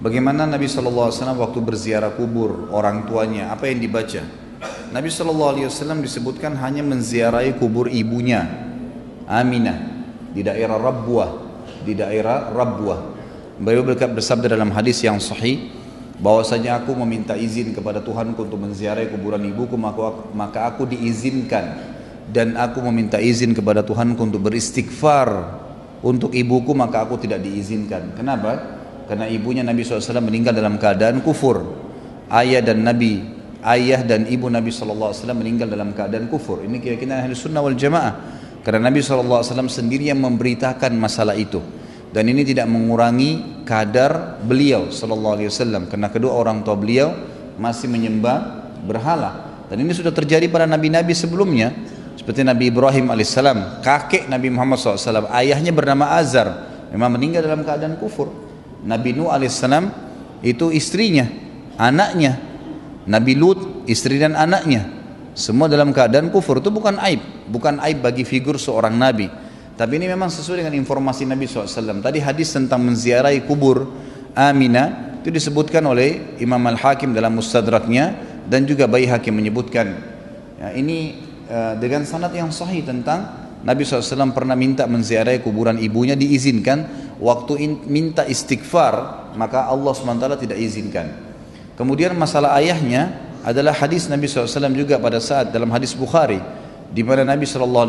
Bagaimana Nabi SAW waktu berziarah kubur orang tuanya, apa yang dibaca? Nabi SAW disebutkan hanya menziarahi kubur ibunya, Aminah, di daerah Rabwah, Beliau bersabda dalam hadis yang sahih, bahwasanya aku meminta izin kepada Tuhanku untuk menziarahi kuburan ibuku, maka aku diizinkan, dan aku meminta izin kepada Tuhanku untuk beristighfar untuk ibuku, maka aku tidak diizinkan. Kenapa? Karena ibunya Nabi SAW meninggal dalam keadaan kufur. Ayah dan ibu Nabi SAW meninggal dalam keadaan kufur. Ini keyakinan ahli sunnah wal jamaah. Karena Nabi SAW sendiri yang memberitakan masalah itu. Dan ini tidak mengurangi kadar beliau SAW. Karena kedua orang tua beliau masih menyembah berhala. Dan ini sudah terjadi pada nabi-nabi sebelumnya. Seperti Nabi Ibrahim AS, kakek Nabi Muhammad SAW. Ayahnya bernama Azar, memang meninggal dalam keadaan kufur. Nabi Nuh alaihissalam itu istrinya, anaknya. Nabi Lut, istri dan anaknya, semua dalam keadaan kufur. Itu bukan aib bagi figur seorang nabi. Tapi ini memang sesuai dengan informasi Nabi SAW. Tadi hadis tentang menziarahi kubur Aminah itu disebutkan oleh Imam Al-Hakim dalam Mustadraknya, dan juga Baihaqi menyebutkan ya, ini dengan sanad yang sahih tentang Nabi SAW pernah minta menziarahi kuburan ibunya, diizinkan. Waktu minta istighfar, maka Allah SWT tidak izinkan. Kemudian masalah ayahnya adalah hadis Nabi SAW juga pada saat dalam hadis Bukhari, di mana Nabi SAW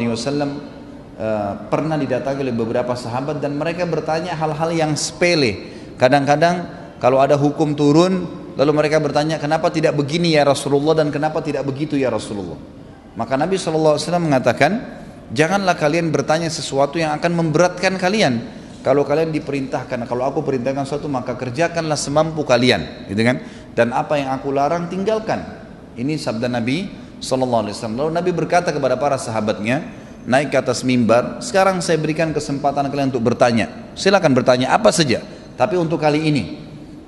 pernah didatangi oleh beberapa sahabat, dan mereka bertanya hal-hal yang sepele. Kadang-kadang kalau ada hukum turun, lalu mereka bertanya, kenapa tidak begini ya Rasulullah, dan kenapa tidak begitu ya Rasulullah. Maka Nabi SAW mengatakan, janganlah kalian bertanya sesuatu yang akan memberatkan kalian. Kalau kalian diperintahkan, kalau aku perintahkan sesuatu, maka kerjakanlah semampu kalian, gitu kan? Dan apa yang aku larang tinggalkan. Ini sabda Nabi SAW. Lalu Nabi berkata kepada para sahabatnya, naik ke atas mimbar, sekarang saya berikan kesempatan kalian untuk bertanya. Silakan bertanya apa saja, tapi untuk kali ini.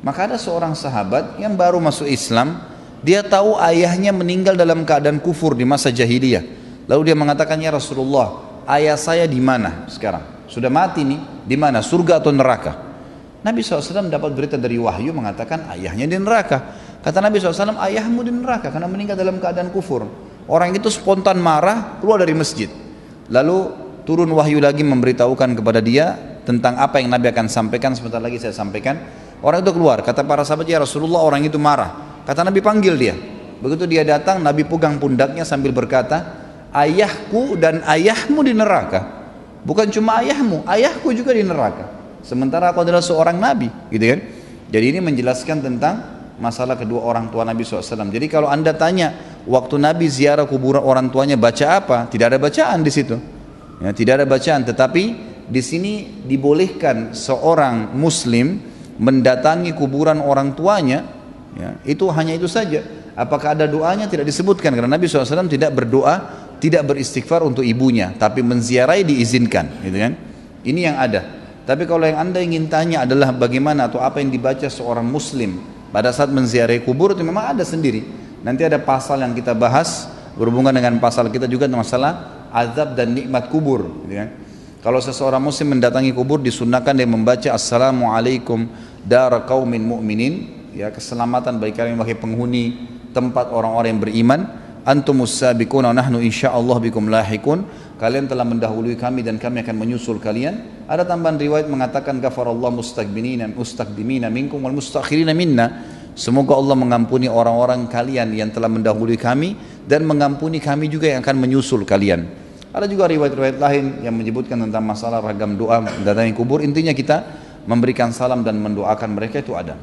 Maka ada seorang sahabat yang baru masuk Islam, dia tahu ayahnya meninggal dalam keadaan kufur di masa jahiliyah. Lalu dia mengatakan, ya Rasulullah, ayah saya di mana sekarang? Sudah mati nih, di mana? Surga atau neraka? Nabi SAW dapat berita dari wahyu mengatakan ayahnya di neraka. Kata Nabi SAW, ayahmu di neraka karena meninggal dalam keadaan kufur. Orang itu spontan marah, keluar dari masjid. Lalu turun wahyu lagi memberitahukan kepada dia tentang apa yang Nabi akan sampaikan. Sebentar lagi saya sampaikan. Orang itu keluar, kata para sahabat, ya Rasulullah, orang itu marah. Kata Nabi, panggil dia. Begitu dia datang, Nabi pegang pundaknya sambil berkata, ayahku dan ayahmu di neraka. Bukan cuma ayahmu, ayahku juga di neraka. Sementara aku adalah seorang nabi, gitu kan? Jadi ini menjelaskan tentang masalah kedua orang tua Nabi SAW. Jadi kalau anda tanya, waktu Nabi ziarah kuburan orang tuanya baca apa? Tidak ada bacaan di situ. Ya, tidak ada bacaan. Tetapi di sini dibolehkan seorang Muslim mendatangi kuburan orang tuanya. Ya, itu hanya itu saja. Apakah ada doanya? Tidak disebutkan, karena Nabi SAW tidak berdoa, tidak beristighfar untuk ibunya, tapi menziarahi diizinkan, gitu kan? Ini yang ada. Tapi kalau yang anda ingin tanya adalah bagaimana atau apa yang dibaca seorang Muslim pada saat menziarahi kubur, itu memang ada sendiri. Nanti ada pasal yang kita bahas berhubungan dengan pasal kita juga masalah azab dan nikmat kubur, gitu kan? Kalau seseorang Muslim mendatangi kubur, disunnahkan dia membaca Assalamualaikum dara qaumin mu'minin, ya, keselamatan bagi kalian wahai penghuni tempat orang-orang yang beriman. Antumus sabiquna wa nahnu insyaallah bikum lahiqun. Kalian telah mendahului kami dan kami akan menyusul kalian. Ada tambahan riwayat mengatakan ghafarallahu mustaqdimina minkum wal mustakhirina minna. Semoga Allah mengampuni orang-orang kalian yang telah mendahului kami dan mengampuni kami juga yang akan menyusul kalian. Ada juga riwayat-riwayat lain yang menyebutkan tentang masalah ragam doa mendatangi kubur. Intinya kita memberikan salam dan mendoakan mereka, itu ada.